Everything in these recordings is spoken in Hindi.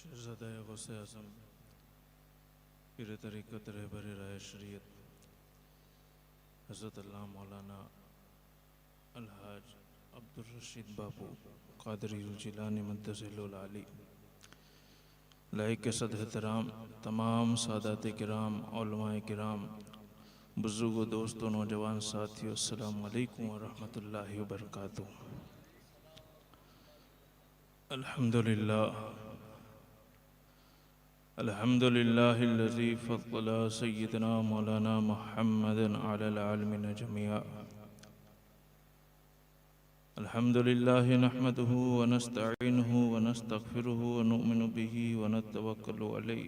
शहज़ादा गौसे आज़म पीर तरीक़त रहबर राय शरीयत हज़रत अल्लाह मौलाना अलहाज अब्दुल रशीद बाबू क़ादरी जिलानी मुद्दसिहुल आली लाइक सद एहतराम तमाम सादात किराम उलमाए किराम बुज़ुर्ग दोस्तों नौजवान साथियों अस्सलामु अलैकुम व रहमतुल्लाहि व बरकातुहू। अल्हम्दुलिल्लाह अल्हम्दुलिल्लाहिल्लज़ी फ़द्दल सय्यदना मौलाना मुहम्मदन अलल आलमीन जमीआ। अल्हम्दुलिल्लाहि नहमदुहु व नस्तईनुहु व नस्तग़फिरुहु व नुअमिनु बिही व नतवक्कलु अलैहि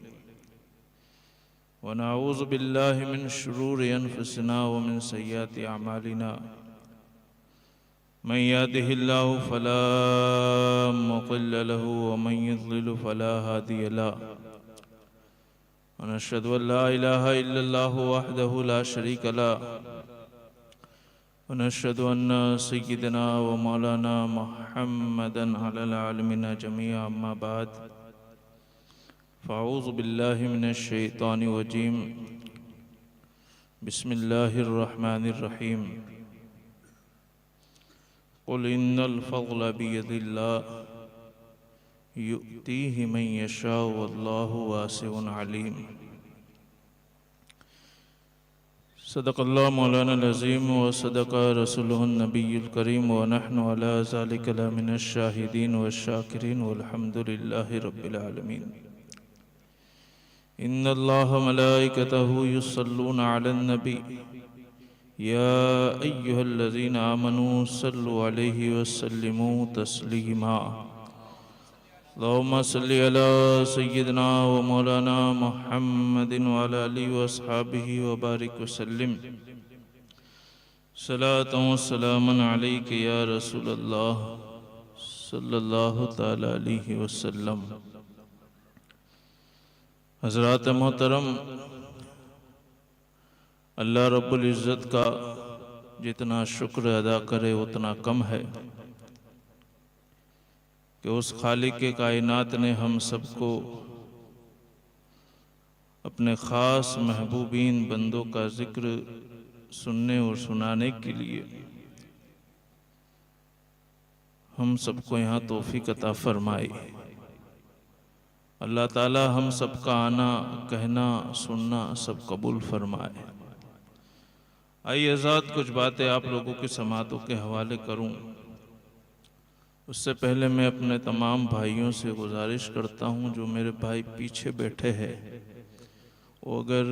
व नऊज़ु बिल्लाहि मिन शुरूरि अनफुसिना व मिन सय्यिआति अमालिना। मन यहदिहिल्लाहु फला मुज़िल्ल लहु व मन युज़्लिल फला हादिय लहु। व नशहदु अन ला इलाहा इल्लल्लाहु वहदहु ला शरीक लहु व नशहदु अन्ना सय्यिदना व मौलाना मुहम्मदन अलल आलमीन जमीआ। अम्मा बाद फ़अऊज़ु बिल्लाहि मिनश शैतानिर रजीम। बिस्मिल्लाहिर रहमानिर रहीम। क़ुल इन्नल फ़ज़्ल बियदिल्लाह युअतीहि मन यशाअ वल्लाहु वासिउन अलीम। सदक़ल्लाहु मौलाना अज़ीम व सदक़ रसूलुहुन नबियुल करीम व नहनु अला ज़ालिका लमिनश शाहिदीन व शाकिरीन वल्हम्दुलिल्लाहि रब्बिल आलमीन। इन्नल्लाह व मलाइकतहु युस्सल्लूना अलन नबी या अय्युहल्लज़ीना आमनू सल्लु अलैहि व सल्लिमू तस्लीमा। अल्लाहुम्मा सल्लि अला सय्यिदिना व मौलाना मुहम्मदिन व अला आलिहि व अस्हाबिहि व बारिक व सल्लिम। सलातन व सलामन अलैका या रसूलल्लाह सल्लल्लाहु तआला अलैहि वसल्लम। हज़रात मोहतरम, अल्लाह रब्बुल इज़्ज़त का जितना शुक्र अदा करे उतना कम है कि उस खालिक के कायनात ने हम सबको अपने ख़ास महबूबीन बंदों का ज़िक्र सुनने और सुनाने के लिए हम सबको यहाँ तौफ़ीक़ अता फ़रमाई। अल्लाह ताला हम सबका आना कहना सुनना सब कबूल फरमाए। आइए आज़ाद कुछ बातें आप लोगों की समातों के हवाले करूं। उससे पहले मैं अपने तमाम भाइयों से गुजारिश करता हूं जो मेरे भाई पीछे बैठे हैं वो अगर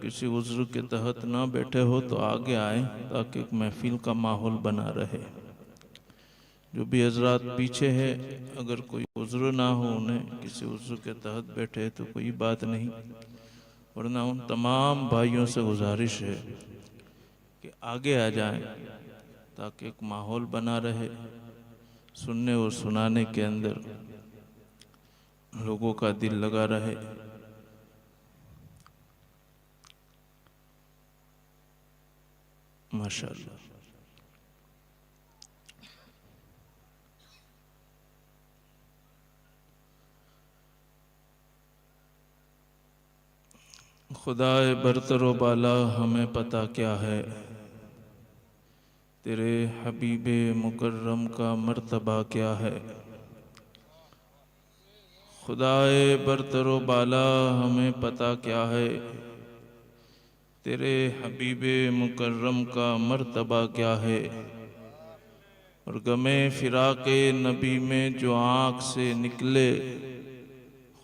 किसी उज़्र के तहत ना बैठे हो तो आगे आए ताकि एक महफिल का माहौल बना रहे। जो भी हज़रात पीछे है अगर कोई उज़्र ना हो उन्हें किसी उज़्र के तहत बैठे तो कोई बात नहीं, वरना उन तमाम भाइयों से गुजारिश है कि आगे आ जाएं ताकि एक माहौल बना रहे। सुनने और सुनाने के अंदर लोगों का दिल लगा रहे। माशाअल्लाह। खुदाए बरतर व बाला हमें पता क्या है तेरे हबीबे मुकर्रम का मर्तबा क्या है। खुदाए बरतर व बाला हमें पता क्या है तेरे हबीबे मुकर्रम का मर्तबा क्या है। और गमे फिराके नबी में जो आँख से निकले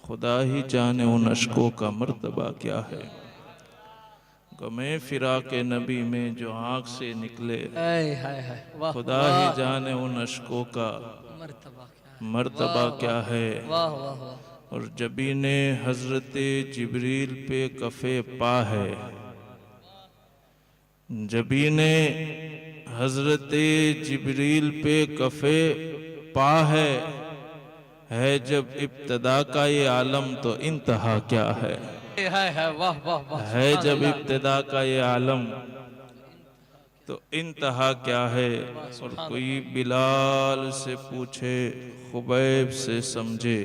खुदा ही जाने उन अश्कों का मर्तबा क्या है। गमे फिराके नबी में जो आँख से निकले खुदा ही जाने उन अश्कों का मर्तबा क्या है। और जबी ने हजरत जिब्रील पे कफ़े पा है, जबी ने हजरत जिब्रील पे कफ़े पा है जब इब्तदा का ये आलम तो इंतहा क्या है। है जब इब्तदा का ये आलम तो इंतहा क्या है। और कोई बिलाल से पूछे खुबैब से समझे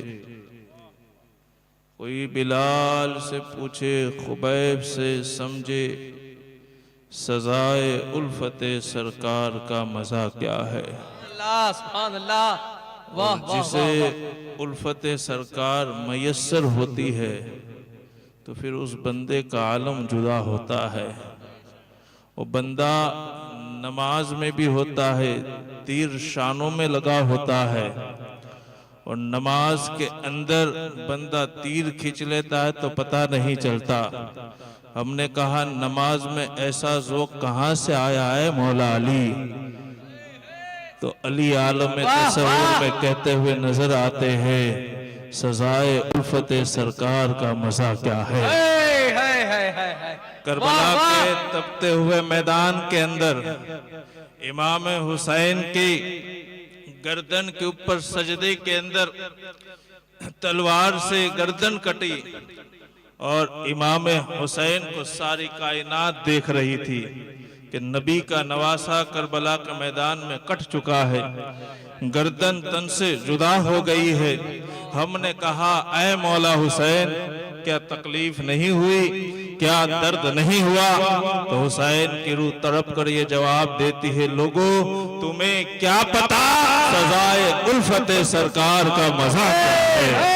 कोई बिलाल से पूछे, खुबैब से समझे, सजाए उल्फते सरकार का मजा क्या है। अल्लाह सुभान अल्लाह, वाह वाह जिसे वाह। उल्फते सरकार मयस्सर होती है तो फिर उस बंदे का आलम जुदा होता है। वो बंदा नमाज में भी होता है, तीर शानों में लगा होता है, और नमाज के अंदर बंदा तीर खींच लेता है तो पता नहीं चलता। हमने कहा नमाज में ऐसा ज़ौक़ कहाँ से आया है मौला अली? तो अली आलम तसव्वुर में कहते हुए नजर आते हैं, सजाए उल्फते सरकार का मजा क्या है। करबला के तपते हुए मैदान के अंदर इमाम हुसैन की गर्दन के ऊपर सजदे के अंदर तलवार से गर्दन कटी और इमाम हुसैन को सारी कायनात देख रही थी कि नबी का नवासा करबला के मैदान में कट चुका है, गर्दन तन से जुदा हो गई है। हमने कहा, ऐ मौला हुसैन, क्या तकलीफ नहीं हुई, क्या दर्द नहीं हुआ? तो हुसैन की रूह तड़प कर ये जवाब देती है, लोगों तुम्हें क्या पता सजाए उल्फते सरकार का मजा क्या है।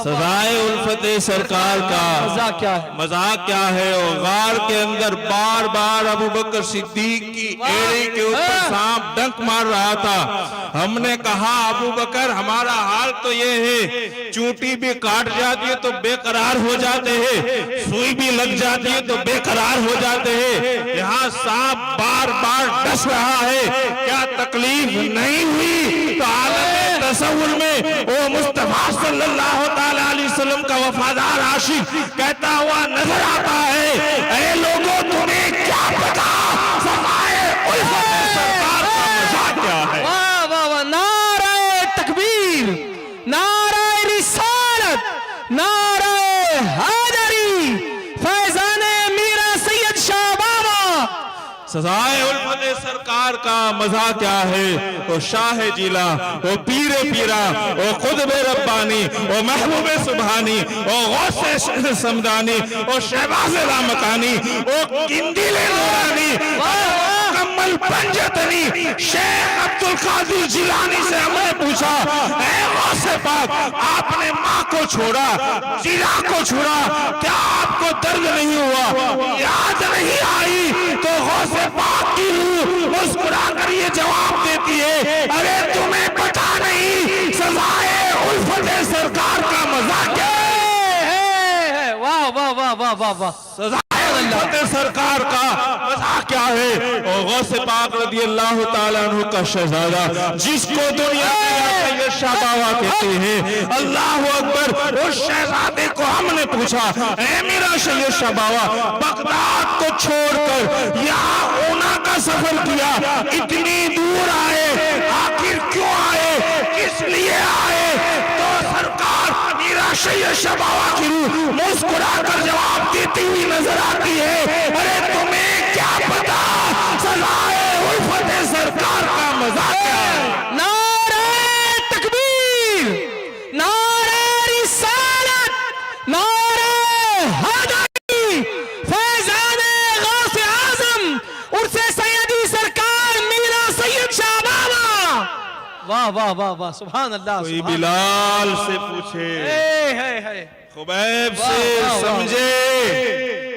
सजाए उल्फते सरकार का मजाक क्या है। और गार के अंदर बार बार अबू बकर सिद्दीक की एड़ी के ऊपर सांप डंक मार रहा था। हमने कहा, अबू बकर हमारा हाल तो ये है, चूंटी भी काट जाती है तो बेकरार हो जाते हैं, सुई भी लग जाती है तो बेकरार हो जाते हैं, यहाँ सांप बार बार डस रहा है, क्या तकलीफ नहीं हुई? तो आलम तसव्वुर में वो मुस्तफा सल्लल्लाहु अलैहि वसल्लम का वफादार आशिक कहता हुआ नजर आता है, ऐ लोगों तुम्हें क्या पता सजाए उल्फते सरकार का मजा क्या है। वाह वाह वाह, नारे तकबीर, नारे रिसालत, नारे हैदरी, फैजाने मीरा सैयद शाह बाबा। सजाए उल्फते सरकार का मजा क्या है। वो शाह जिला, वो पीरे पीरा, वो खुदबे रब्बानी, वो महबूबे सुबहानी, वो गौसे समदानी, वो शहबाज़े लामकानी, वो किंदिले नूरानी, मुकम्मल पंजतनी शेख अब्दुल कादिर जिलानी से हमने पूछा, ऐ गौसे पाक, आपने माँ को छोड़ा, जिला को छोड़ा, क्या आपको दर्द नहीं हुआ, याद नहीं आई? तो गौसे पाक की रूह मुस्कुरा कर ये जवाब देती है, अरे तुम्हें पता नहीं सजाए उल्फते सरकार का मजा क्या है। वाह वाह वाह वाह वाह वाह, सजाए उल्फते सरकार का मजा क्या है। और गौसे पाक रज़ी अल्लाह ताला अन्हु का शहजादा, जिसको दुनिया के शाह बाबा कहते हैं, अल्लाह अकबर, उस शहजादे को हमने पूछा, ऐ मेरा सैयद शाह बाबा, बगदाद को छोड़कर यहाँ ऊना का सफर किया, इतनी दूर आए, आखिर क्यों आए, किस लिए आए? तो सरकार मेरा सैयद शाह बाबा की रूह मुस्कुरा कर जवाब देती हुई नजर आती है, अरे तुम्हें क्या पता सजाए उल्फते सरकार का मजा क्या है। नारे तकबीर, नारे रिसालत, नारे हैदरी, फैजाने गौसे आजम, उर्से सैयदी सरकार मीरा सैयद शाह बाबा। वाह वाह वाह वाह, सुभान अल्लाह। कोई बिलाल से पूछे, खुबैब से समझे,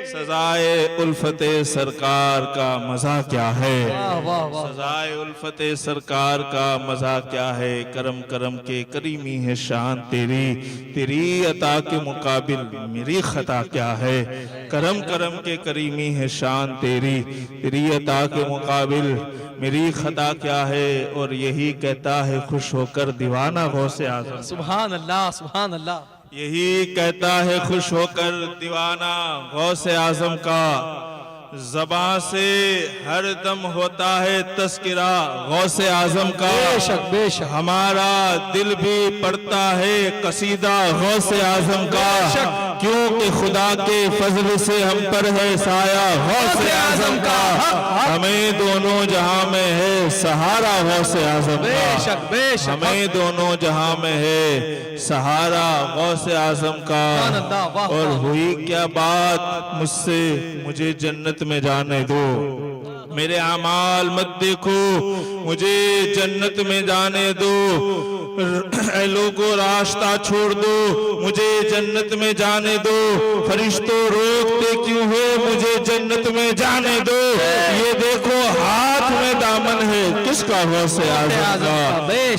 सजाए उल्फते सरकार का मजा क्या है। सजाए उल्फते सरकार का मजा क्या है। करम करम के करीमी है शान तेरी, तेरी अता के मुकाबिल मेरी खता क्या है। करम करम के करीमी है शान तेरी, तेरी अता के मुकाबिल मेरी खता क्या है। और यही कहता है खुश होकर दीवाना गौसे आज़म। सुभान अल्लाह, सुभान अल्लाह। यही कहता है खुश होकर दीवाना गौसे आजम का, ज़बां से हर दम होता है तस्किरा गौसे आजम का। बेशक बेशक, हमारा दिल भी पढ़ता है कसीदा गौसे आजम का। क्योंकि खुदा के फजल से हम पर है साया गौसे आजम का, हमें दोनों जहां में है सहारा गौसे आजम का, बेशक बेशक हमें दोनों जहां में है सहारा गौसे आजम का। और हुई क्या बात मुझसे, मुझे जन्नत में जाने दो, मेरे अमाल मत देखो, मुझे जन्नत में जाने दो, ऐ लोगों रास्ता छोड़ दो, मुझे जन्नत में जाने दो, फरिश्तों रोकते क्यों हो, मुझे जन्नत में जाने दो। ये देखो हाथ में दामन है किसका, गौसे आज़म का,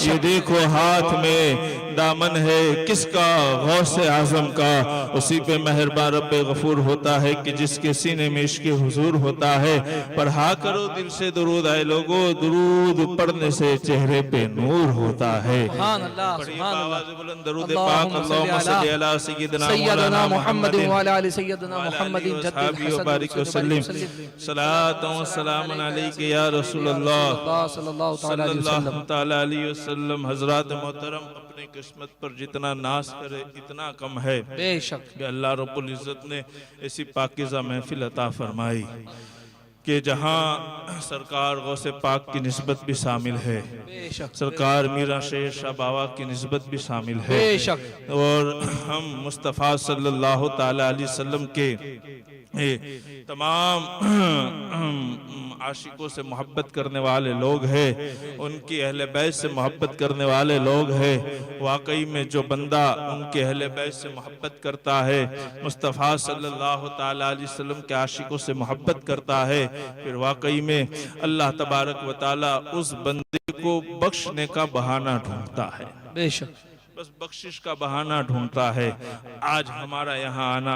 ये देखो हाथ में दामन है किसका, गौसे आज़म का। उसी पे मेहरबान रब्बे गफूर होता है कि जिसके सीने में इश्क़े हुजूर होता है। पढ़ा करो दिल से दुरूद, आए लोगो दुरूद पढ़ने से चेहरे पे नूर होता है। सुभान अल्लाह, सुभान अल्लाह। बुलंद दरूद पाक, अल्लाहुम्मा सल्ली अला सय्यदना मुहम्मद व अला आलि सय्यदना मुहम्मद जद्दिल हसन बारिक वसल्लिम, सलातो व सलामुन अलैका या रसूल अल्लाह सल्लल्लाहु तआला अलैहि वसल्लम। हजरात मोहतरम, अपनी किस्मत पर जितना नाज करे इतना कम है। बेशक कि अल्लाह रब्बुल इज्जत ने ऐसी पाकीज़ा महफिल अता फरमाई कि जहाँ सरकार गौसे पाक की निस्बत भी शामिल है, बेशक सरकार मीरा शेर शाह बाबा की निस्बत भी शामिल है, बेशक। और हम मुस्तफ़ा सल्लल्लाहु ताला अलैहि वसल्लम के तमाम आशिकों से मोहब्बत करने वाले लोग हैं, उनकी अहले बैत से मोहब्बत करने वाले लोग हैं। वाकई में जो बंदा उनके अहले बैत से मोहब्बत करता है, मुस्तफ़ा सल्लल्लाहु ताला अलैहि वसल्लम के आशिकों से मोहब्बत करता है, फिर वाकई में अल्लाह तबारक व ताला उस बंदे को बख्शने का बहाना ढूंढता है, बेशक बस बख्शिश का बहाना ढूंढता है। आज हमारा यहाँ आना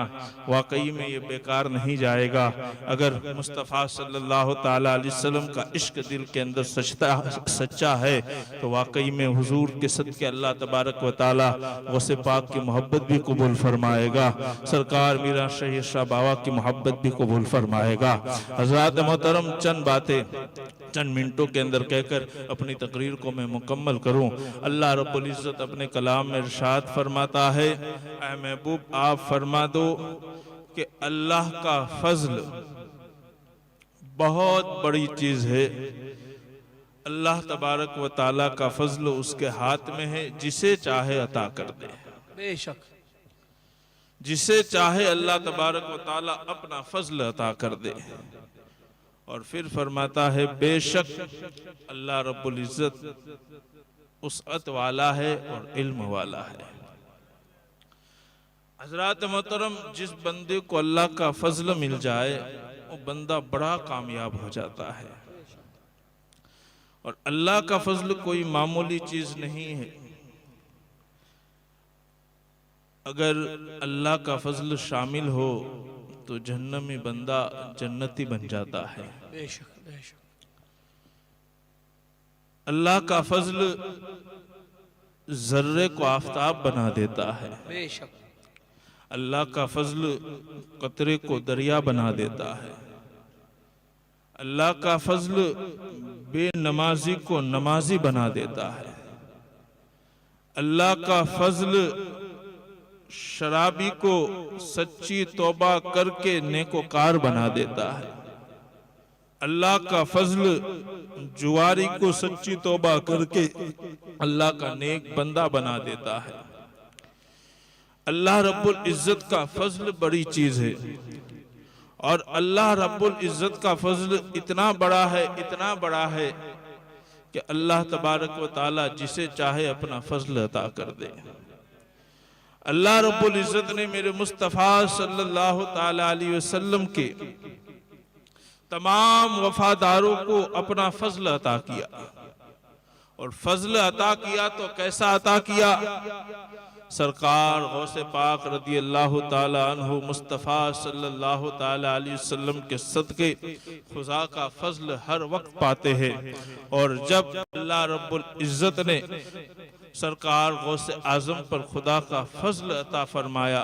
वाकई में ये बेकार नहीं जाएगा। अगर मुस्तफ़ा सल्लल्लाहु ताला अलैहि वसल्लम का इश्क दिल के अंदर सच्चा है तो वाकई में हुजूर के सदके अल्लाह तबारक व ताला गौसे पाक की मोहब्बत भी कबूल फरमाएगा, सरकार मीरा शेर शाह बाबा की मोहब्बत भी कबूल फरमाएगा। हज़रात मोहतरम, चंद बातें चंद मिनटों के अंदर कहकर अपनी तकरीर को मैं मुकम्मल करूं। अल्लाह रब्बुल इज़्ज़त अपने कलाम में इरशाद फरमाता है, ऐ महबूब आप फरमा दो कि अल्लाह का फजल बहुत बड़ी चीज है। अल्लाह तबारक व ताला का फजल उसके हाथ में है, जिसे चाहे अता कर दे, बेशक जिसे चाहे अल्लाह तबारक व ताला अपना फजल अता कर दे। और फिर फरमाता है, बेशक अल्लाह रब्बुल इज़्ज़त उसअत वाला है और इल्म वाला है। हज़रात मोहतरम, जिस बंदे को अल्लाह का फजल मिल जाए वो बंदा बड़ा कामयाब हो जाता है। और अल्लाह का फजल कोई मामूली चीज नहीं है। अगर अल्लाह का फजल शामिल हो तो जहन्नमी बंदा जन्नती बन जाता है। बेशक बेशक अल्लाह का फजल जर्रे को आफताब बना देता है। बेशक अल्लाह का फजल कतरे को दरिया बना देता है। अल्लाह का फजल बेनमाजी को नमाजी बना देता है। अल्लाह का फजल शराबी को सच्ची तौबा करके नेकोकार बना देता है। अल्लाह का फजल जुआरी को सच्ची तौबा करके अल्लाह का नेक बंदा बना देता है। अल्लाह रब्बुल इज़्ज़त का फजल बड़ी चीज है। और अल्लाह रब्बुल इज़्ज़त का फजल इतना बड़ा है, इतना बड़ा है कि अल्लाह तबारक व ताला जिसे चाहे अपना फजल अता कर दे। अल्लाह रब्बुल इज़्ज़त ने मेरे मुस्तफ़ा सल्लल्लाहु ताला अलैहि वसल्लम के तमाम वफादारों को अपना फजल अता किया। और फजल अता किया तो कैसा अता किया? सरकार गौसे पाक रदी अल्लाह ताला अन्हु मुस्तफ़ा सल्लल्लाहु ताला अलैहि वसल्लम के सदके खुदा का फजल हर वक्त पाते हैं। और जब अल्लाह रब्बुल इज़्ज़त ने सरकार गौसे आज़म पर खुदा का फजल अता फरमाया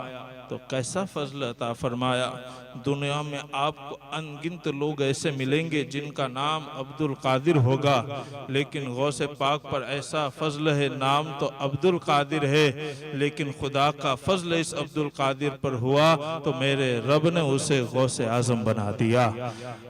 तो कैसा फजल अता फरमाया? दुनिया में आपको अनगिनत लोग ऐसे मिलेंगे जिनका नाम अब्दुल कादिर होगा, लेकिन गौसे पाक पर ऐसा फजल है, नाम तो अब्दुल कादिर है लेकिन खुदा का फजल इस अब्दुल कादिर पर हुआ तो मेरे रब ने उसे गौसे आजम बना दिया।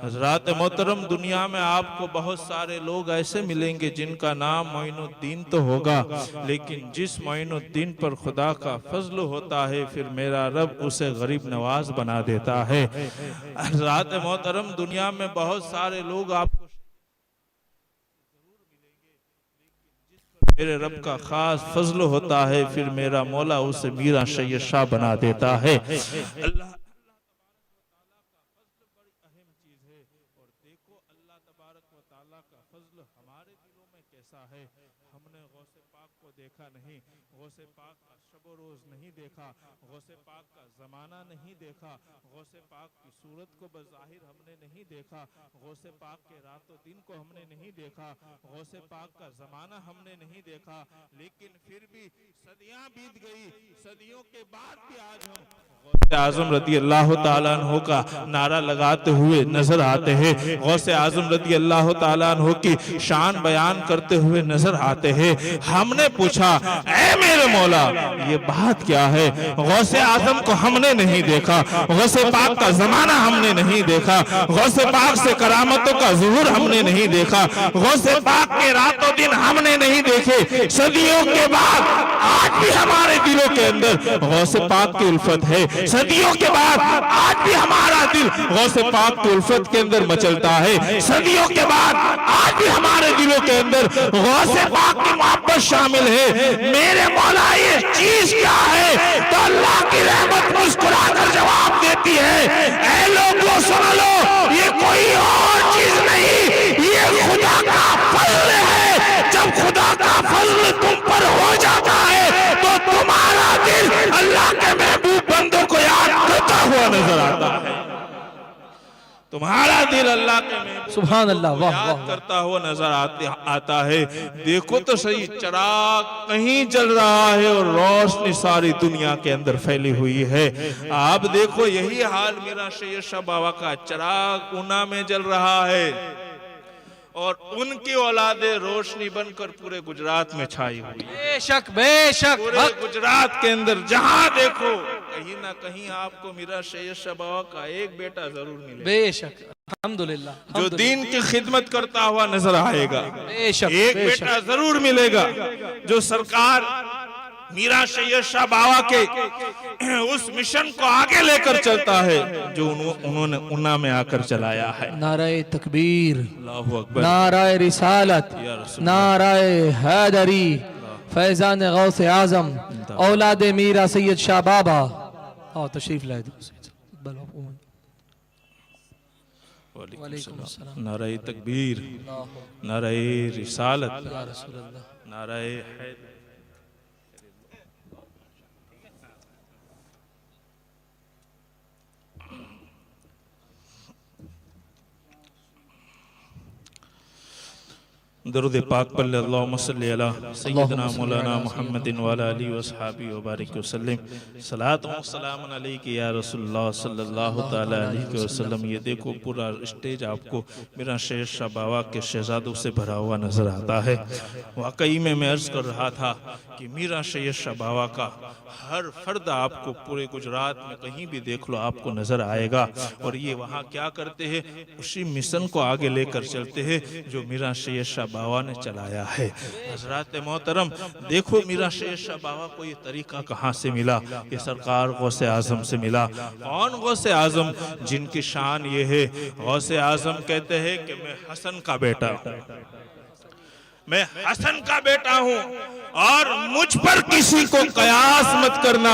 हज़रात मोहतरम, दुनिया में आपको बहुत सारे लोग ऐसे मिलेंगे जिनका नाम मोइनुद्दीन तो होगा, लेकिन जिस मोइनुद्दीन पर खुदा का फजल होता है फिर मेरा रब उसे गरीब नवाज बना देता है। हज़रात मोहतरम, दुनिया में बहुत सारे लोग आपको मेरे रब का खास फजल होता है फिर मेरा मौला उसे मीरा सैयद शाह बना देता है। अल्लाह हमारे दिलों में कैसा है, हमने गौसे पाक को देखा नहीं, गौसे पाक का शब रोज नहीं देखा, गौसे पाक का जमाना नहीं देखा, गौसे पाक की सूरत को बज़ाहिर हमने नहीं देखा, गौसे पाक के रातों दिन को हमने नहीं देखा, गौसे पाक का जमाना हमने नहीं देखा, लेकिन फिर भी सदियां बीत गई, सदियों के बाद भी आज हम गौसे आजम रदी अल्लाह ताला अन्हु का नारा लगाते हुए नजर आते हैं, गौसे आजम रदी अल्लाह ताला अन्हु की शान बयान करते हुए नजर आते हैं। हमने पूछा, ऐ मेरे मौला ये बात क्या है? गौसे आजम को हमने नहीं देखा, गौसे पाक का जमाना हमने नहीं देखा, गौसे पाक से करामतों का ज़ुहूर हमने नहीं देखा, गौसे पाक के रातों दिन हमने नहीं देखे, सदियों के बाद आज भी हमारे दिलों के अंदर गौसे पाक की उल्फत है, सदियों के बाद आज भी हमारा दिल गौसे पाक की उल्फत के अंदर मचलता है, सदियों के बाद आज भी हमारे दिलों के अंदर गौसे पाक की मोहब्बत शामिल है। मेरे मौला ये चीज क्या है? तो अल्लाह की रहमत मुस्कुराकर जवाब देती है, ऐ लोगों सुन लो, ये कोई और चीज नहीं, ये खुदा का फजल है। जब खुदा का फजल तुम पर हो जाता है तो तुम्हारा दिल अल्लाह के महबूब बंदों को याद करता हुआ नजर आता है, तुम्हारा दिल अल्लाह के सुभान अल्लाह, वाह याद वाह, करता हुआ नजर आता है। देखो तो सही, चिराग कहीं जल रहा है और रोशनी सारी दुनिया के अंदर फैली हुई है। आप देखो यही हाल मीरा सैयद शाह बाबा का, चिराग ऊना में जल रहा है और उनकी औलादे रोशनी बनकर पूरे गुजरात में छाई हुई है। बेशक बेशक, पूरे गुजरात के अंदर जहां देखो कहीं ना कहीं आपको मीरा सैयद शाह बाबा का एक बेटा जरूर मिलेगा, बेशक, अल्हम्दुलिल्लाह, जो दीन की खिदमत करता हुआ नजर आएगा। बेशक, एक बेशक, बेटा जरूर मिलेगा जो सरकार मीरा सैयद शाह बाबा के उस मिशन को आगे लेकर चलता है जो उन्होंने ऊना में आकर चलाया है। नाराए तकबीर, अल्लाहु अकबर, नाराए रिसालत, नाराए हैदरी, फैजान गौसे आजम, औलादे मीरा सैयद शाह बाबा। आओ तशरीफ लाए वालेकुम अस्सलाम। नाराए तकबीर, नाराए रिसालत, या रसूल अल्लाह, नाराए हैदर। दरूद पाक पर अल्लाहुम्मा सल्ली अला सय्यिदना मौलाना मुहम्मदिन व अला आलिहि व अस्हाबिहि व बारिक वसल्लम। सलात व सलाम अलैका या रसूलुल्लाह सल्लल्लाहु तआला अलैहि वसल्लम। ये देखो पूरा स्टेज आपको मीरा सैयद शाह बाबा के शहजादों से भरा हुआ नजर आता है। वाकई में मैं अर्ज कर रहा था कि मीरा सैयद शाह बाबा का हर फर्द आपको पूरे गुजरात में कहीं भी देख लो आपको नजर आएगा, और ये वहाँ क्या करते हैं, उसी मिशन को आगे लेकर चलते हैं जो मीरा सैयद शाह बाबा ने चलाया है। हज़रात मोहतरम, देखो मीरा सैयद शाह बाबा को ये तरीका कहाँ से मिला? ये सरकार गौसे आजम से मिला। कौन गौसे आजम? जिनकी शान ये है, गौसे आजम कहते हैं कि मैं हसन का बेटा हूँ, मैं हसन का बेटा हूँ और मुझ पर किसी को कयास मत करना।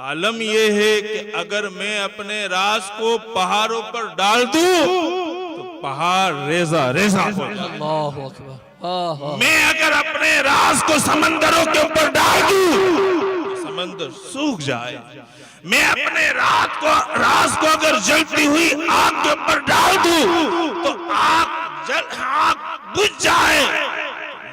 आलम यह है कि अगर मैं अपने राज को पहाड़ों पर डाल दूं तो पहाड़ रेजा रेजा हो जाए। अल्लाहु अकबर। मैं अगर अपने राज को समंदरों के ऊपर डाल दूं तो समंदर सूख जाए। मैं अपने राज को अगर जलती हुई आग के ऊपर डाल दूं तो आग बुझ जाए।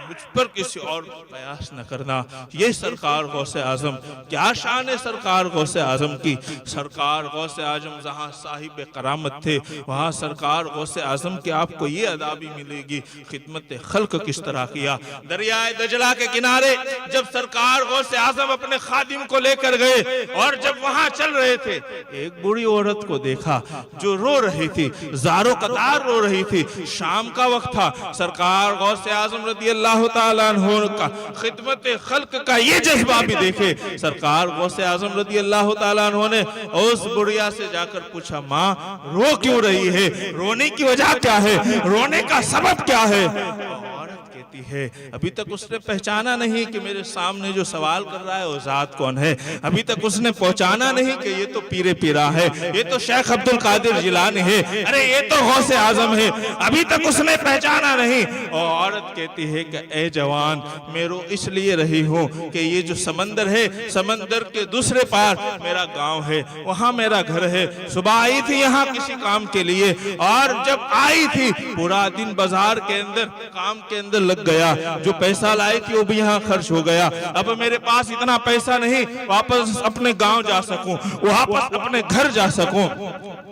मुझ पर किसी और कयास न करना। ये सरकार गौसे आजम, क्या शान है सरकार गौसे आजम की। सरकार गौसे आजम जहाँ साहिब करामत थे, वहाँ सरकार गौसे आजम की आपको ये अदा भी मिलेगी, खिदमत खल्क किस तरह किया। दरियाए दजला के किनारे जब सरकार गौसे आजम अपने खादिम को लेकर गए और जब वहां चल रहे थे, एक बूढ़ी औरत को देखा जो रो रही थी, जारो कतार रो रही थी। शाम का वक्त था। सरकार गौसे आजम रदी अल्लाह ताला अन्हु का खिदमत खल्क का ये जज्बा भी देखे। सरकार गौसे आजम रदी अल्लाह ताला अन्हु ने उस बुढ़िया से जाकर पूछा, माँ रो क्यों रही है, रोने की वजह क्या है, रोने का सबब क्या है। औरत कहती है, अभी तक उसने पहचाना नहीं कि मेरे सामने जो सवाल कर रहा है वो जात कौन है। अभी तक उसने पहचाना नहीं कि ये तो पीरे पीरा है, ये तो शेख अब्दुल कादिर जिलानी है, अरे ये तो गौसे आजम है। अभी तक उसने पहचाना नहीं। और औरत कहती है कि ए जवान, मैं रो इसलिए रही हूँ कि ये जो समंदर है, समंदर के दूसरे पार मेरा गांव है, वहां मेरा घर है। सुबह आई थी यहाँ किसी काम के लिए और जब आई थी पूरा दिन बाजार के अंदर काम के अंदर लग गया। जो पैसा लाई थी वो भी यहाँ खर्च हो गया। अब मेरे पास इतना पैसा नहीं वापस अपने गांव जा सकूं, वापस अपने घर जा सकूं।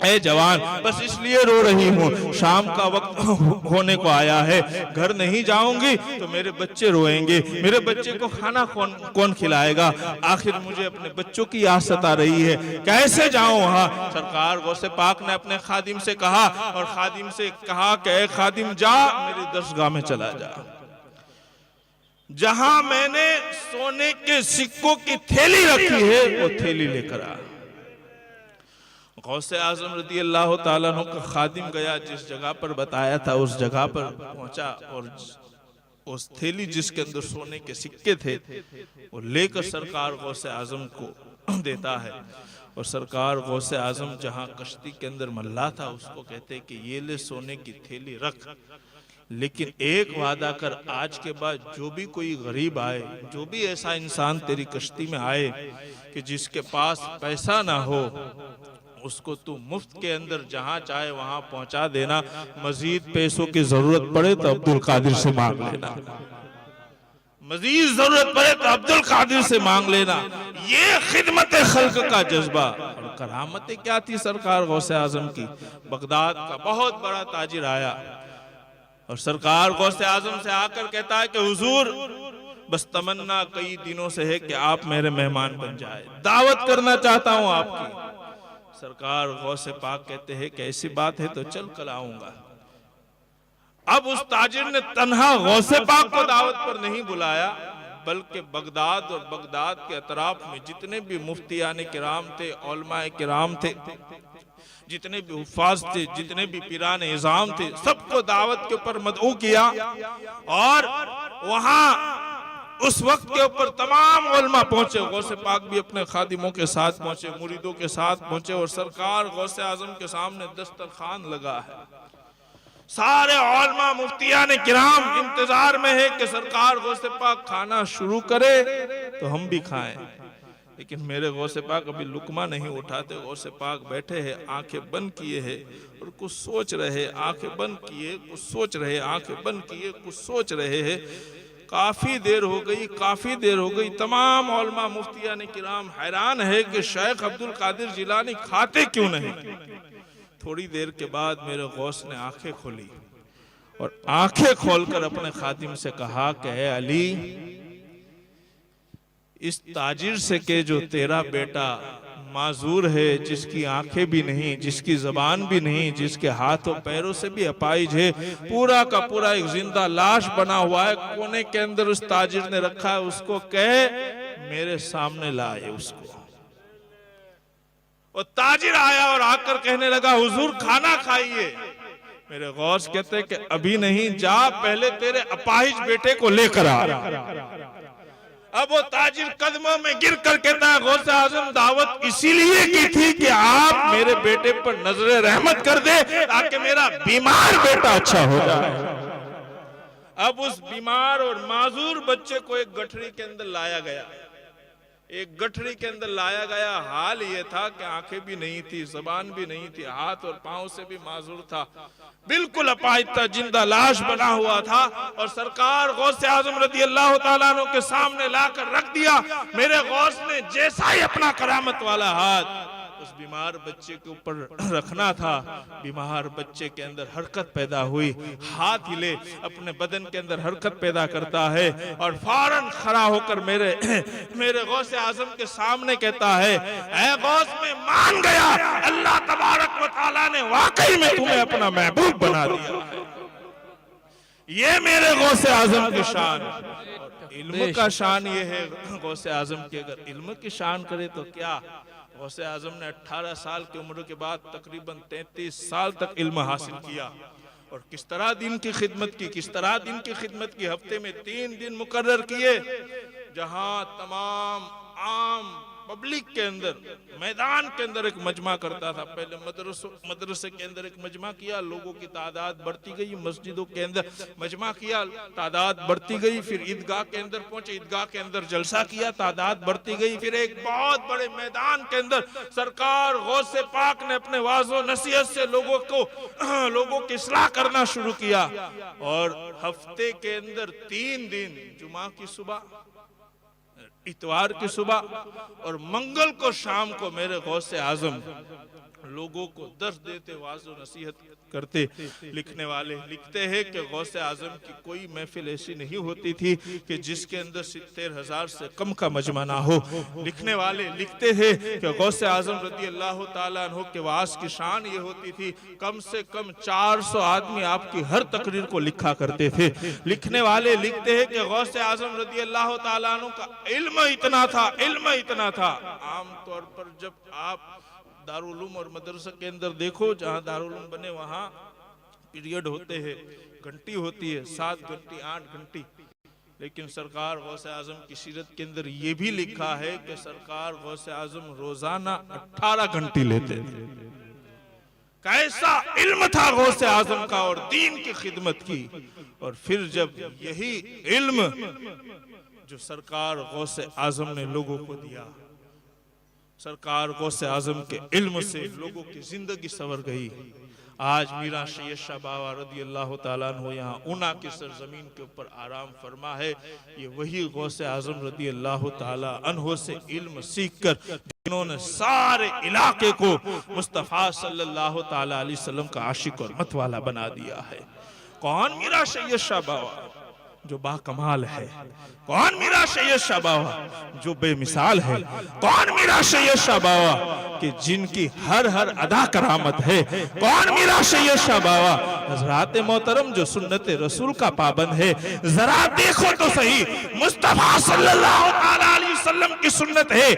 ए जवान, बस इसलिए रो रही हूँ। शाम का वक्त होने को आया है, घर नहीं जाऊंगी तो मेरे बच्चे रोएंगे, मेरे बच्चे को खाना कौन खिलाएगा। आखिर मुझे अपने बच्चों की याद सता रही है, कैसे जाऊं वहां। सरकार गौसे पाक ने अपने खादिम से कहा और खादिम से कहा कि ए खादिम, जा मेरी दरगाह में चला जा, जहां मैंने सोने के सिक्कों की थैली रखी है वो थैली लेकर आ। गौसे आजम रदी अल्लाह ताला अन्हु का खादिम गया, जिस जगह पर बताया था उस जगह पर पहुंचा और उस थैली जिसके अंदर सोने के सिक्के थे वो लेकर सरकार गौसे आजम को देता है। और सरकार गौसे आजम जहां कश्ती के अंदर मल्ला था उसको कहते कि ये ले सोने की थैली रख, लेकिन एक वादा कर, आज के बाद जो भी कोई गरीब आए, जो भी ऐसा इंसान तेरी कश्ती में आए कि जिसके पास पैसा ना हो, उसको तू मुफ्त के अंदर जहां चाहे वहां पहुंचा देना। मजीद पैसों की जरूरत पड़े तो अब्दुल कादिर से मांग लेना, मजीद जरूरत पड़े तो अब्दुल कादिर से मांग लेना। ये खिदमत खल्क का जज्बा। और करामतें क्या थी सरकार गौसे आजम की। बगदाद का बहुत बड़ा ताजिर आया और सरकार गौसे आजम से आकर कहता है कि हुजूर, बस तमन्ना कई दिनों से है कि आप मेरे मेहमान बन जाए, दावत करना चाहता हूं आपकी। सरकार गौसे पाक कहते हैं कि ऐसी बात है तो चल कल आऊंगा। अब उस ताजिर ने तन्हा गौसे पाक को दावत पर नहीं बुलाया, बल्कि बगदाद और बगदाद के अतराफ में जितने भी मुफ्तियाने किराम थे, उलमाए किराम थे, जितने भी हुफ्फाज थे, जितने भी पीरान इज़ाम थे, सबको दावत के ऊपर मदऊ किया। और वहां उस वक्त के ऊपर तमाम उलमा पहुंचे। गौसे पाक भी अपने खादिमों के साथ पहुंचे, मुरीदों के साथ पहुंचे और सरकार गौसे आजम के सामने दस्तरखान लगा है। सारे उलमा मुफ्तियाने किराम इंतजार में है कि सरकार गौसे पाक खाना शुरू करे तो हम भी खाएं। लेकिन मेरे गौसे पाक अभी लुकमा नहीं उठाते। गौसे पाक बैठे हैं, आंखें बंद किए हैं और कुछ सोच रहे, आंखें बंद किए कुछ सोच रहे, आंखें बंद किए कुछ सोच रहे हैं। काफी देर हो गई, काफी देर हो गई। तमाम उलमा मुफ्तियाने किराम हैरान है कि शेख अब्दुल कादिर जिलानी खाते क्यों नहीं। थोड़ी देर के बाद मेरे गौस ने आंखें खोली और आंखें खोलकर अपने खादिम से कहा कि ए अली, इस ताजिर से के जो तेरा बेटा माजूर है, जिसकी आंखें भी नहीं, जिसकी जबान भी नहीं, जिसके हाथों पैरों से भी अपाइज है, पूरा का पूरा एक जिंदा लाश बना हुआ है, कोने के अंदर उस ताजिर ने रखा है, उसको कहे मेरे सामने लाए उसको। और ताजिर आया और आकर कहने लगा, हुजूर खाना खाइए। मेरे गौस कहते कि अभी नहीं, जा पहले तेरे अपाहिज बेटे को लेकर आ। अब वो ताजिर कदमों में गिर कर कहता है, गौसे आजम दावत इसीलिए की थी कि आप मेरे बेटे पर नजरे रहमत कर दे ताकि मेरा बीमार बेटा अच्छा हो जाए। अब उस बीमार और माजूर बच्चे को एक गठरी के अंदर लाया गया एक गठरी के अंदर लाया गया। हाल ये था कि आंखें भी नहीं थी, जबान भी नहीं थी, हाथ और पांव से भी माजूर था, बिल्कुल अपाहिज था, जिंदा लाश बना हुआ था। और सरकार गौसे आजम रज़ी अल्लाह तआला अन्हु के सामने लाकर रख दिया। मेरे गौस ने जैसा ही अपना करामत वाला हाथ उस बीमार बच्चे के ऊपर रखना था, बीमार बच्चे के अंदर हरकत पैदा हुई, हाथ हिले, अपने बदन के अंदर हरकत पैदा करता है और फौरन खड़ा होकर मेरे गौसे आजम के सामने कहता है, ऐ गौस, मैं मान गया, अल्लाह तबारक व तआला ने वाकई में तुम्हें अपना महबूब बना दिया है। ये मेरे गौसे आजम की शान। इल्म का शान ये है गौसे आजम की, अगर इल्म की शान करे तो क्या। गौसे आजम ने 18 साल की उम्र के बाद तकरीबन 33 साल तक इल्म हासिल किया। और किस तरह दिन की खिदमत की, किस तरह दिन की खिदमत की। हफ्ते में 3 दिन मुकर्रर किए, जहां तमाम आम पब्लिक के अंदर, मैदान के अंदर एक मजमा करता था। पहले मदरसे के अंदर एक मजमा किया, लोगों की तादाद बढ़ती गई, मस्जिदों के अंदर मजमा किया, तादाद बढ़ती गई, फिर ईदगाह के अंदर पहुंचे, ईदगाह के अंदर जलसा किया, तादाद बढ़ती गई, फिर एक बहुत बड़े मैदान के अंदर सरकार गौसे पाक ने अपने वाज़ो नसीहत से लोगों की इस्लाह करना शुरू किया। और हफ्ते के अंदर 3 दिन, जुमा की सुबह, इतवार की सुबह और मंगल को शाम को मेरे गौसे आजम लोगों को दर्स देते, वाज़ो नसीहत करते। लिखने वाले लिखते हैं कि गौसे आजम की कोई महफिल ऐसी नहीं होती थी कि जिसके अंदर 70,000 से कम का मजमा ना हो। लिखने वाले लिखते हैं कि गौसे आजम रज़ी अल्लाह तआला अन्हु के वास की शान ये होती थी, कम से कम 400 आदमी आपकी हर तकरीर को लिखा करते थे। लिखने वाले लिखते हैं कि गौसे आजम रज़ी अल्लाह तआला अन्हु का इल्म इतना था। आमतौर पर जब आप दारुल उलूम और मदरसा के अंदर देखो, जहाँ दारुल उलूम बने वहाँ पीरियड होते हैं, घंटी होती है, 7 घंटी 8 घंटी। लेकिन सरकार गौसे आजम की सीरत के अंदर ये भी लिखा है कि सरकार गौसे आजम रोजाना 18 घंटी लेते थे। कैसा इल्म था गौसे आजम का और दीन की खिदमत की। और फिर जब यही इल्म जो सरकार गौसे आजम ने लोगों को दिया, सरकार गौसे आजम के इल्म से लोगों की जिंदगी संवर गई। आज मीरा सैयद शाह बाबा रज़ी अल्लाह तआला अन्हु यहाँ ऊना की सरजमीन के ऊपर आराम फरमा है। ये वही गौसे आजम रज़ी अल्लाह तआला अन्हु से इल्म सीख कर जिन्होंने सारे इलाके को मुस्तफ़ा सल्लल्लाहु तआला अलैहि वसल्लम का आशिक और मत वाला बना दिया है। कौन मीरा सैयद शाह बाबा जो बाकमाल है, कौन मीरा सैयद शाह बाबा जो बेमिसाल है, कौन मीरा सैयद शाह बाबा कि जिनकी हर अदा करामत है, कौन मीरा सैयद शाह बाबा हज़रात मोहतरम जो सुन्नत रसूल का पाबंद है। जरा देखो तो सही, मुस्तफा सल्लल्लाहु अलैहि वसल्लम की सुन्नत है,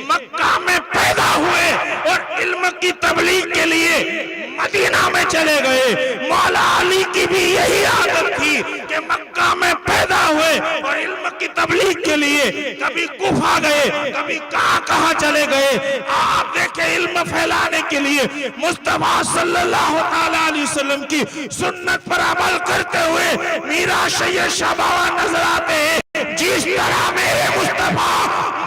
मक्का में पैदा हुए और इल्म की तबलीग के लिए मदीना में चले गए। मौला अली की भी यही आदत थी कि मक्का में पैदा हुए और इल्म की तबलीग के लिए कभी कुफा गए, कभी कहां चले गए। आप देखे इल्म फैलाने के लिए मुस्तफा सल्लल्लाहु अलैहि वसल्लम की सुन्नत पर अमल करते हुए मीरा सैयद शाह बाबा नजर आते हैं। जिस तरह मेरे मुस्तफा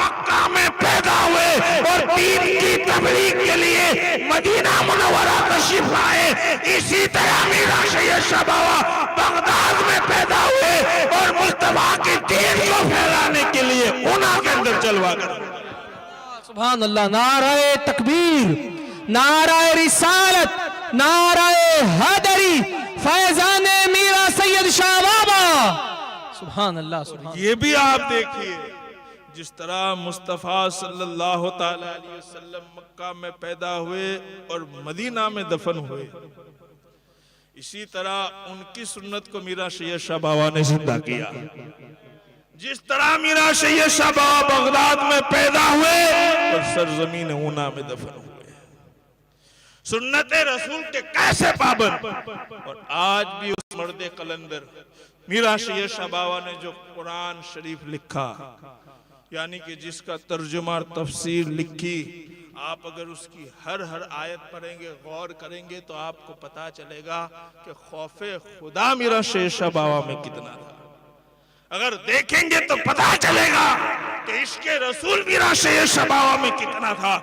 मक्का में पैदा हुए और दीन की तबलीग के लिए मदीना मुनव्वरा तशरीफ लाए, इसी तरह मीरा सैयद शाह बाबा बगदाद में पैदा हुए और मुस्तफा के दीन को फैलाने के लिए ऊना के अंदर चलवा कर। सुभान अल्लाह। नाराए तकबीर, नाराए रिसालत, नाराए हैदरी, फैजाने मीरा सैयद शाह बाबा। सुभान अल्लाह, सुभान। ये भी आप देखिए जिस तरह मुस्तफ़ा सल्लल्लाहु तआला अलैहि वसल्लम मक्का में पैदा हुए और मदीना में दफन हुए, इसी तरह उनकी सुन्नत को मीरा सैयद शाह बाबा ने जिंदा किया। जिस तरह मीरा सैयद शाह बाबा बगदाद में पैदा हुए और सरजमीन ऊना में दफन हुए, सुन्नत रसूल के कैसे पाबंद। और आज भी उस मर्दे कलंदर मीरा सैयद शाह बाबा ने जो कुरान शरीफ लिखा, यानी कि जिसका तर्जुमा और तफसीर लिखी, आप अगर उसकी हर आयत पढ़ेंगे, गौर करेंगे तो आपको पता चलेगा कि खौफे खुदा मीरा सैयद शाह बाबा में कितना था। अगर देखेंगे तो पता चलेगा कि इसके रसूल मीरा शेर शबावा में कितना था।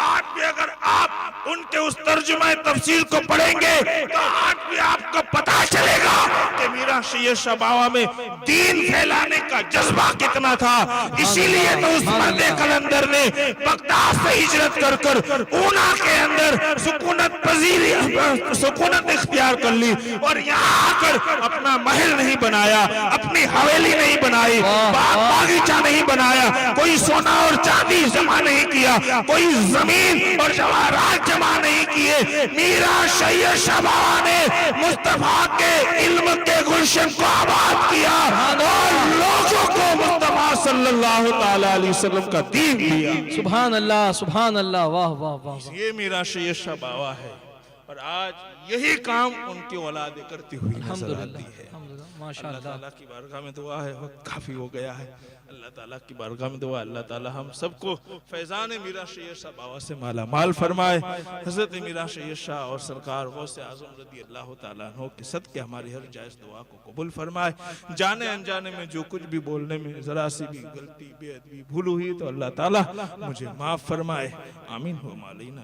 आज भी अगर आप उनके उस तर्जुमा तफसीर को पढ़ेंगे तो आज भी आपको पता चलेगा कि मीरा शेर शबावा में दीन फैलाने का जज्बा कितना था। इसीलिए तो उस मर्द कलंदर ने बगदाद से हिजरत कर कर ऊना के अंदर सुकूनत इख्तियार कर ली और यहाँ आकर अपना महल नहीं बनाया, अपनी हवेली नहीं बनाई, बागीचा नहीं बनाया, कोई सोना और चांदी जमा नहीं किया, कोई जमीन और जवाहरात जमा नहीं किए। मीरा शेर शबावा ने मुस्तफा के इल्म के गुलशन को आबाद किया और लोगों को मुस्तफा सल्लल्लाहु ताला अलैहि वसल्लम का दीन दिया। सुभान अल्लाह, सुभान अल्लाह, वाह वाह वाह। ये मीरा शेर शबावा है और आज यही काम उनकी औलाद करती हुई नजर आती है। अल्लाह ताला की बारगाह में दुआ है, वक्त काफी हो गया है। अल्लाह ताला की बारगाह में दुआ, अल्लाह ताला हम सबको फैजान मीरा शेर शबावा से माला माल फरमाए। हजरत मीरा शेर शाह और सरकार गौसे आजम रदी अल्लाह ताला अन्हु के सदके हमारी हर जायज दुआ को कबूल फरमाए। जाने अनजाने में जो कुछ भी बोलने में जरा सी भी गलती बेअदबी भूल हुई तो अल्लाह ताला मुझे माफ फरमाए। आमीन। हो मालीना।